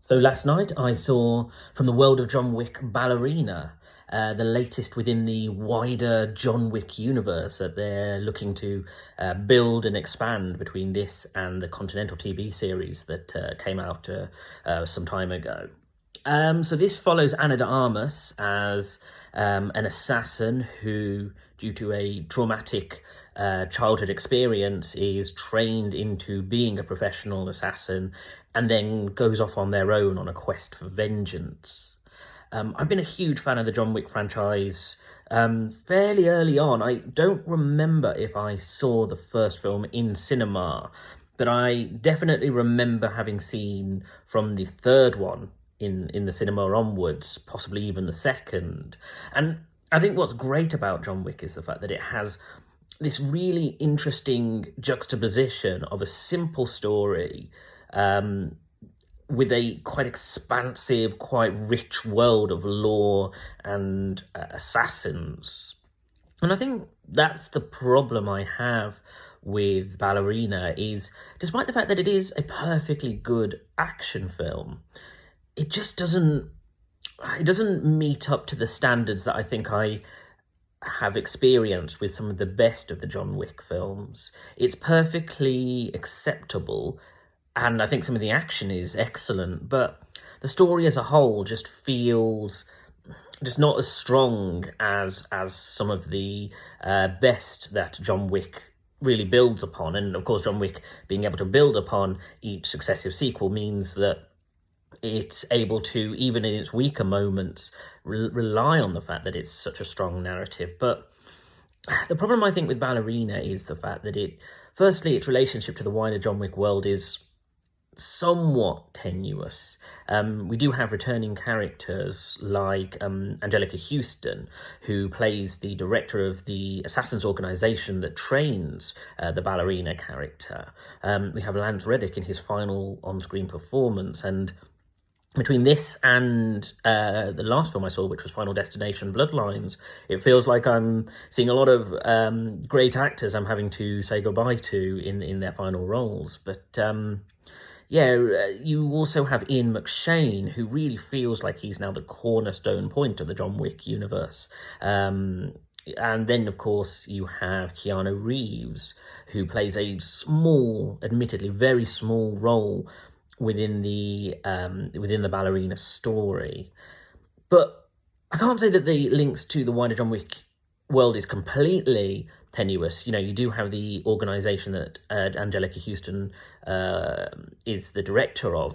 So last night I saw from the world of John Wick, Ballerina, the latest within the wider John Wick universe that they're looking to build and expand between this and the Continental TV series that came out some time ago. So this follows Ana de Armas as an assassin who, due to a traumatic childhood experience, is trained into being a professional assassin and then goes off on their own on a quest for vengeance. I've been a huge fan of the John Wick franchise fairly early on. I don't remember if I saw the first film in cinema, but I definitely remember having seen from the third one in the cinema onwards, possibly even the second. And I think what's great about John Wick is the fact that it has this really interesting juxtaposition of a simple story with a quite expansive, quite rich world of lore and assassins. And I think that's the problem I have with Ballerina is, despite the fact that it is a perfectly good action film, it just doesn't meet up to the standards that I think I have experienced with some of the best of the John Wick films. It's perfectly acceptable, and I think some of the action is excellent, but the story as a whole just feels just not as strong as some of the best that John Wick really builds upon. And of course, John Wick being able to build upon each successive sequel means that it's able to, even in its weaker moments, rely on the fact that it's such a strong narrative. But the problem, I think, with Ballerina is the fact that firstly, its relationship to the wider John Wick world is somewhat tenuous. We do have returning characters like Angelica Houston, who plays the director of the Assassins organization that trains the Ballerina character. We have Lance Reddick in his final on-screen performance, and between this and the last film I saw, which was Final Destination Bloodlines, it feels like I'm seeing a lot of great actors I'm having to say goodbye to in their final roles. But you also have Ian McShane, who really feels like he's now the cornerstone point of the John Wick universe. And then, of course, you have Keanu Reeves, who plays a small, admittedly very small role within the Ballerina story. But I can't say that the links to the wider John Wick world is completely tenuous. You know, you do have the organization that Angelica Houston is the director of.